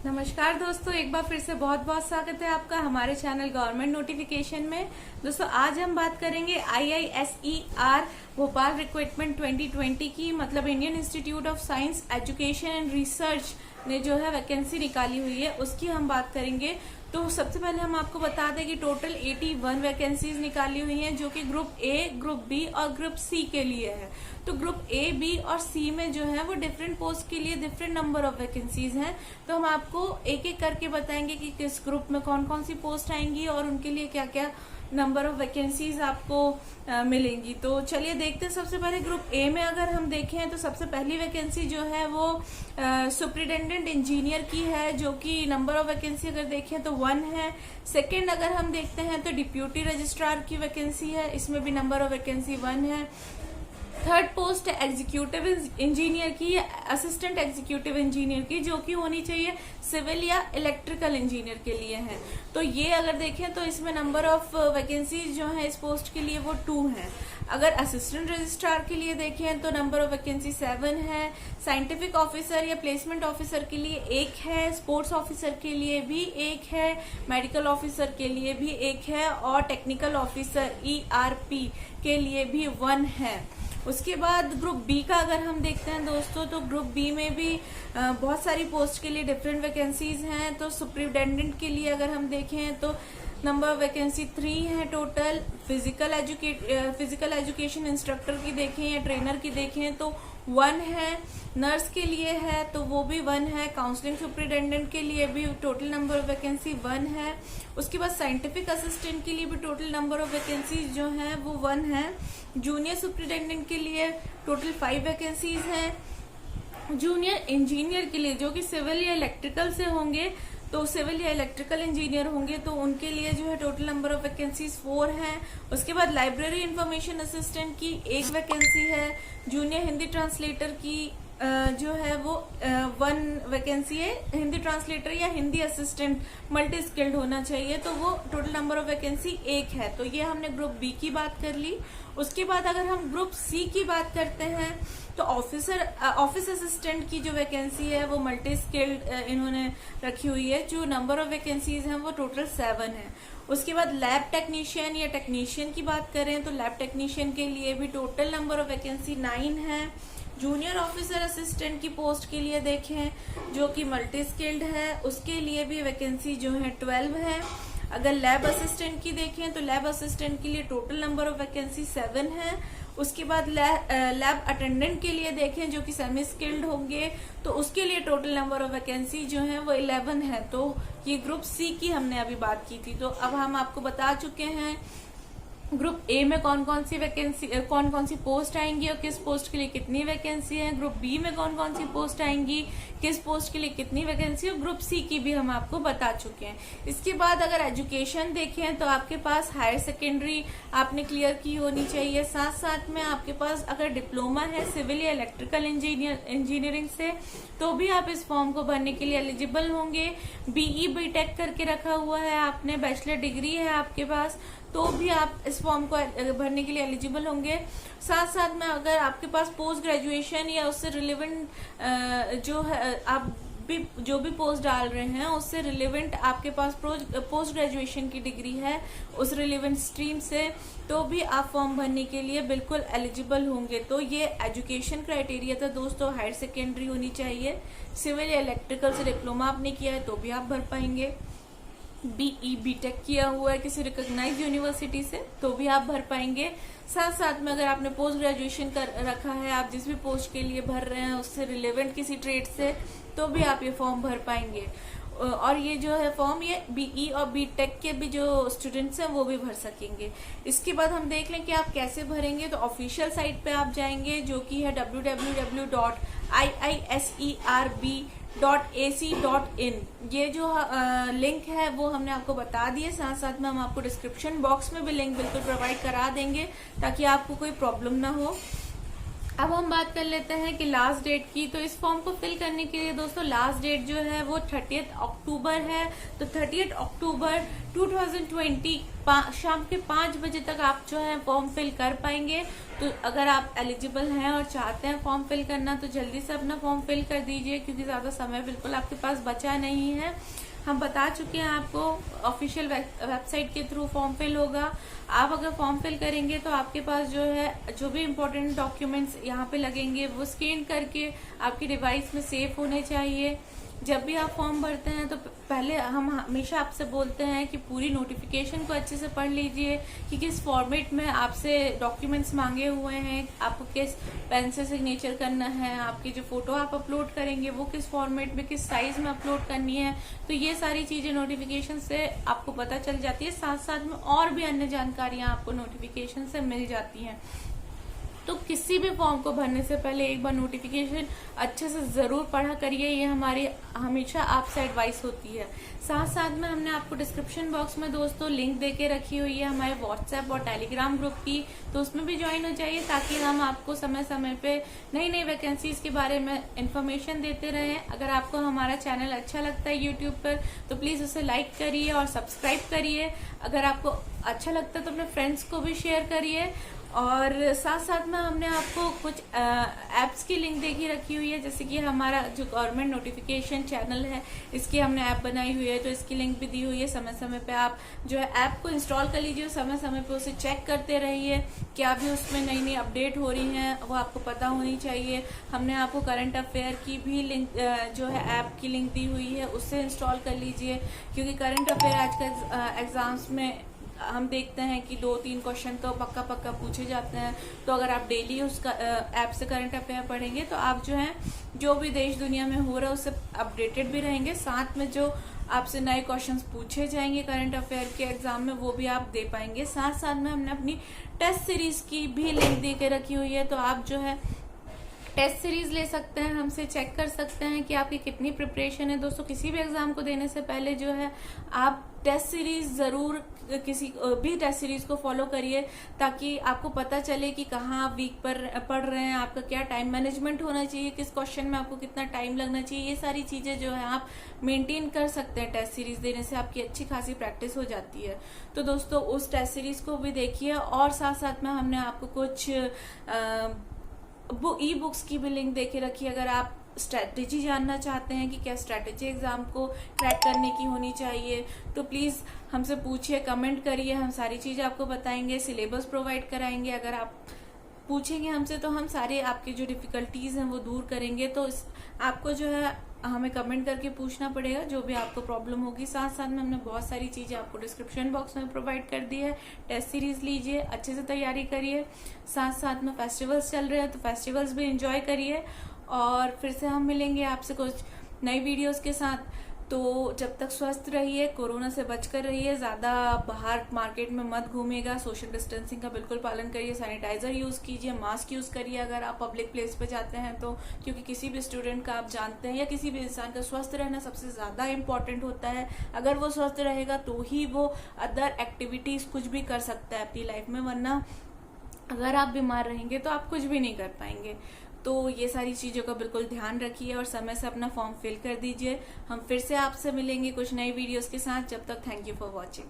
नमस्कार दोस्तों, एक बार फिर से बहुत बहुत स्वागत है आपका हमारे चैनल गवर्नमेंट नोटिफिकेशन में। दोस्तों आज हम बात करेंगे IISER भोपाल रिक्रूटमेंट 2020 की, मतलब Indian institute of science education and research ने जो है वैकेंसी निकाली हुई है उसकी हम बात करेंगे। तो सबसे पहले हम आपको बता दें कि टोटल 81 वैकेंसीज निकाली हुई हैं जो कि ग्रुप ए, ग्रुप बी और ग्रुप सी के लिए है। तो ग्रुप ए, बी और सी में जो है वो डिफरेंट पोस्ट के लिए डिफरेंट नंबर ऑफ वैकेंसीज हैं। तो हम आपको एक एक करके बताएंगे कि किस ग्रुप में कौन कौन सी पोस्ट आएंगी और उनके लिए क्या क्या नंबर ऑफ वैकेंसीज आपको मिलेंगी। तो चलिए देखते हैं। सबसे पहले ग्रुप ए में अगर हम देखें तो सबसे पहली वैकेंसी जो है वो सुपरिटेंडेंट इंजीनियर की है, जो कि नंबर ऑफ वैकेंसी अगर देखें तो 1 है। सेकंड अगर हम देखते हैं तो डिप्यूटी रजिस्ट्रार की वैकेंसी है, इसमें भी नंबर ऑफ वैकेंसी 1 है। थर्ड पोस्ट है एग्जीक्यूटिव इंजीनियर की, असिस्टेंट एग्जीक्यूटिव इंजीनियर की, जो कि होनी चाहिए सिविल या इलेक्ट्रिकल इंजीनियर के लिए है। तो ये अगर देखें तो इसमें नंबर ऑफ वैकेंसीज जो है इस पोस्ट के लिए वो 2 है। अगर असिस्टेंट रजिस्ट्रार के लिए देखें तो नंबर ऑफ वैकेंसी 7 है। साइंटिफिक ऑफिसर या प्लेसमेंट ऑफिसर के लिए 1 है। स्पोर्ट्स ऑफिसर के लिए भी 1 है। मेडिकल ऑफिसर के लिए भी 1 है और टेक्निकल ऑफिसर ERP के लिए भी 1 है। उसके बाद ग्रुप बी का अगर हम देखते हैं दोस्तों, तो ग्रुप बी में भी बहुत सारी पोस्ट के लिए डिफरेंट वैकेंसीज हैं। तो सुपरिटेंडेंट के लिए अगर हम देखें तो नंबर ऑफ वैकेंसी 3 है टोटल। फिजिकल एजुकेशन इंस्ट्रक्टर की देखें या ट्रेनर की देखें तो 1 है। नर्स के लिए है तो वो भी 1 है। काउंसलिंग सुपरिटेंडेंट के लिए भी टोटल नंबर ऑफ वैकेंसी 1 है। उसके बाद साइंटिफिक असिस्टेंट के लिए भी टोटल नंबर ऑफ वैकेंसी जो है वो 1 है। जूनियर सुपरिटेंडेंट के लिए टोटल 5 वैकेंसीज हैं। जूनियर इंजीनियर के लिए जो कि सिविल या इलेक्ट्रिकल से होंगे, तो सिविल या इलेक्ट्रिकल इंजीनियर होंगे तो उनके लिए जो है टोटल नंबर ऑफ वैकेंसीज 4 हैं। उसके बाद लाइब्रेरी इंफॉर्मेशन असिस्टेंट की 1 वैकेंसी है। जूनियर हिंदी ट्रांसलेटर की जो है वो 1 वैकेंसी है। हिंदी ट्रांसलेटर या हिंदी असिस्टेंट मल्टी स्किल्ड होना चाहिए, तो वो टोटल नंबर ऑफ वैकेंसी 1 है। तो ये हमने ग्रुप बी की बात कर ली। उसके बाद अगर हम ग्रुप सी की बात करते हैं तो ऑफिस असिस्टेंट की जो वैकेंसी है वो मल्टी स्किल्ड इन्होंने रखी हुई है। जो नंबर ऑफ वैकेंसीज हैं वो टोटल 7 है। उसके बाद लैब टेक्नीशियन या टेक्नीशियन की बात करें तो लैब टेक्नीशियन के लिए भी टोटल नंबर ऑफ वैकेंसी 9 है। जूनियर ऑफिसर असिस्टेंट की पोस्ट के लिए देखें जो कि मल्टी स्किल्ड है, उसके लिए भी वैकेंसी जो है 12 है। अगर लैब असिस्टेंट की देखें तो लैब असिस्टेंट के लिए टोटल नंबर ऑफ वैकेंसी 7 है। उसके बाद लैब अटेंडेंट के लिए देखें जो कि सेमी स्किल्ड होंगे, तो उसके लिए टोटल नंबर ऑफ वैकेंसी जो है वो 11 है। तो ये ग्रुप सी की हमने अभी बात की थी। तो अब हम आपको बता चुके हैं ग्रुप ए में कौन कौन सी पोस्ट आएंगी और किस पोस्ट के लिए कितनी वैकेंसी है। ग्रुप बी में कौन कौन सी पोस्ट आएंगी, किस पोस्ट के लिए कितनी वैकेंसी, और ग्रुप सी की भी हम आपको बता चुके हैं। इसके बाद अगर एजुकेशन देखें तो आपके पास हायर सेकेंडरी आपने क्लियर की होनी चाहिए। साथ साथ में आपके पास अगर डिप्लोमा है सिविल या इलेक्ट्रिकल इंजीनियरिंग से तो भी आप इस फॉर्म को भरने के लिए एलिजिबल होंगे। BE BTech करके रखा हुआ है आपने, बैचलर डिग्री है आपके पास, तो भी आप इस फॉर्म को भरने के लिए एलिजिबल होंगे। साथ साथ में अगर आपके पास पोस्ट ग्रेजुएशन या उससे रिलेवेंट जो है आप जो भी पोस्ट डाल रहे हैं उससे रिलेवेंट आपके पास पोस्ट ग्रेजुएशन की डिग्री है उस रिलेवेंट स्ट्रीम से, तो भी आप फॉर्म भरने के लिए बिल्कुल एलिजिबल होंगे। तो ये एजुकेशन क्राइटेरिया था दोस्तों, हायर सेकेंडरी होनी चाहिए। सिविल या इलेक्ट्रिकल से डिप्लोमा आपने किया है तो भी आप भर पाएंगे। BE BTech किया हुआ है किसी रिकॉग्नाइज्ड यूनिवर्सिटी से तो भी आप भर पाएंगे। साथ साथ में अगर आपने पोस्ट ग्रेजुएशन कर रखा है, आप जिस भी पोस्ट के लिए भर रहे हैं उससे रिलेवेंट किसी ट्रेड से, तो भी आप ये फॉर्म भर पाएंगे। और ये जो है फॉर्म ये BE और BTech के भी जो स्टूडेंट्स हैं वो भी भर सकेंगे। इसके बाद हम देख लें कि आप कैसे भरेंगे। तो ऑफिशियल साइट पे आप जाएंगे जो कि है www.iiserb.ac.in। ये जो लिंक है वो हमने आपको बता दिए। साथ साथ में हम आपको डिस्क्रिप्शन बॉक्स में भी लिंक बिल्कुल प्रोवाइड करा देंगे ताकि आपको कोई प्रॉब्लम ना हो। अब हम बात कर लेते हैं कि लास्ट डेट की। तो इस फॉर्म को फिल करने के लिए दोस्तों लास्ट डेट जो है वो 30 अक्टूबर है। तो 30 अक्टूबर 2020 शाम के 5 बजे तक आप जो है फॉर्म फिल कर पाएंगे। तो अगर आप एलिजिबल हैं और चाहते हैं फॉर्म फिल करना तो जल्दी से अपना फॉर्म फिल कर दीजिए, क्योंकि ज्यादा समय बिल्कुल आपके पास बचा नहीं है। हम बता चुके हैं आपको ऑफिशियल वेबसाइट के थ्रू फॉर्म फिल होगा। आप अगर फॉर्म फिल करेंगे तो आपके पास जो है जो भी इम्पोर्टेंट डॉक्यूमेंट्स यहाँ पे लगेंगे वो स्कैन करके आपके डिवाइस में सेव होने चाहिए। जब भी आप फॉर्म भरते हैं तो पहले हम हमेशा आपसे बोलते हैं कि पूरी नोटिफिकेशन को अच्छे से पढ़ लीजिए कि किस फॉर्मेट में आपसे डॉक्यूमेंट्स मांगे हुए हैं, आपको किस पेन से सिग्नेचर करना है, आपकी जो फोटो आप अपलोड करेंगे वो किस फॉर्मेट में किस साइज में अपलोड करनी है। तो ये सारी चीजें नोटिफिकेशन से आपको पता चल जाती है। साथ साथ में और भी अन्य जानकारियां आपको नोटिफिकेशन से मिल जाती हैं। तो किसी भी फॉर्म को भरने से पहले एक बार नोटिफिकेशन अच्छे से जरूर पढ़ा करिए, ये हमारी हमेशा आपसे एडवाइस होती है। साथ साथ में हमने आपको डिस्क्रिप्शन बॉक्स में दोस्तों लिंक देके रखी हुई है हमारे व्हाट्सएप और टेलीग्राम ग्रुप की, तो उसमें भी ज्वाइन हो जाइए ताकि हम आपको समय समय पे नई नई वैकेंसीज के बारे में इंफॉर्मेशन देते रहें। अगर आपको हमारा चैनल अच्छा लगता है यूट्यूब पर तो प्लीज उसे लाइक करिए और सब्सक्राइब करिए। अगर आपको अच्छा लगता है तो अपने फ्रेंड्स को भी शेयर करिए। और साथ साथ में हमने आपको कुछ एप्स की लिंक देखी रखी हुई है, जैसे कि हमारा जो गवर्नमेंट नोटिफिकेशन चैनल है इसकी हमने ऐप बनाई हुई है, तो इसकी लिंक भी दी हुई है। समय समय पे आप जो है ऐप को इंस्टॉल कर लीजिए, समय समय पे उसे चेक करते रहिए क्या भी उसमें नई नई अपडेट हो रही हैं वो आपको पता होनी चाहिए। हमने आपको करंट अफेयर की भी लिंक जो है ऐप की लिंक दी हुई है, उससे इंस्टॉल कर लीजिए, क्योंकि करंट अफेयर आजकल एग्जाम्स में हम देखते हैं कि 2-3 क्वेश्चन तो पक्का पक्का पूछे जाते हैं। तो अगर आप डेली उसका ऐप से करंट अफेयर पढ़ेंगे तो आप जो है जो भी देश दुनिया में हो रहा है उससे अपडेटेड भी रहेंगे। साथ में जो आपसे नए क्वेश्चंस पूछे जाएंगे करंट अफेयर के एग्जाम में वो भी आप दे पाएंगे। साथ साथ में हमने अपनी टेस्ट सीरीज की भी लिंक दे के रखी हुई है, तो आप जो है टेस्ट सीरीज ले सकते हैं, हमसे चेक कर सकते हैं कि आपकी कितनी प्रिपरेशन है। दोस्तों किसी भी एग्जाम को देने से पहले जो है आप टेस्ट सीरीज जरूर किसी भी टेस्ट सीरीज को फॉलो करिए, ताकि आपको पता चले कि कहाँ आप वीक पर पढ़ रहे हैं, आपका क्या टाइम मैनेजमेंट होना चाहिए, किस क्वेश्चन में आपको कितना टाइम लगना चाहिए। ये सारी चीजें जो है आप मेंटेन कर सकते हैं। टेस्ट सीरीज देने से आपकी अच्छी खासी प्रैक्टिस हो जाती है। तो दोस्तों उस टेस्ट सीरीज को भी देखिए। और साथ साथ में हमने आपको कुछ ई बुक्स की भी लिंक देके रखी है। अगर आप स्ट्रेटेजी जानना चाहते हैं कि क्या स्ट्रेटेजी एग्जाम को क्रैक करने की होनी चाहिए तो प्लीज हमसे पूछिए, कमेंट करिए, हम सारी चीजें आपको बताएंगे, सिलेबस प्रोवाइड कराएंगे। अगर आप पूछेंगे हमसे तो हम सारे आपकी जो डिफिकल्टीज हैं वो दूर करेंगे। तो आपको जो है हमें कमेंट करके पूछना पड़ेगा जो भी आपको प्रॉब्लम होगी। साथ साथ में हमने बहुत सारी चीजें आपको डिस्क्रिप्शन बॉक्स में प्रोवाइड कर दी है। टेस्ट सीरीज लीजिए, अच्छे से तैयारी करिए। साथ साथ में फेस्टिवल्स चल रहे हैं तो फेस्टिवल्स भी एंजॉय करिए। और फिर से हम मिलेंगे आपसे कुछ नई वीडियोस के साथ। तो जब तक स्वस्थ रहिए, कोरोना से बचकर रहिए, ज्यादा बाहर मार्केट में मत घूमिएगा, सोशल डिस्टेंसिंग का बिल्कुल पालन करिए, सैनिटाइजर यूज कीजिए, मास्क यूज करिए अगर आप पब्लिक प्लेस पे जाते हैं तो, क्योंकि किसी भी स्टूडेंट का आप जानते हैं या किसी भी इंसान का स्वस्थ रहना सबसे ज्यादा इम्पोर्टेंट होता है। अगर वो स्वस्थ रहेगा तो ही वो अदर एक्टिविटीज कुछ भी कर सकता है अपनी लाइफ में, वरना अगर आप बीमार रहेंगे तो आप कुछ भी नहीं कर पाएंगे। तो ये सारी चीजों का बिल्कुल ध्यान रखिए और समय से अपना फॉर्म फिल कर दीजिए। हम फिर से आपसे मिलेंगे कुछ नई वीडियोस के साथ। जब तक थैंक यू फॉर वॉचिंग।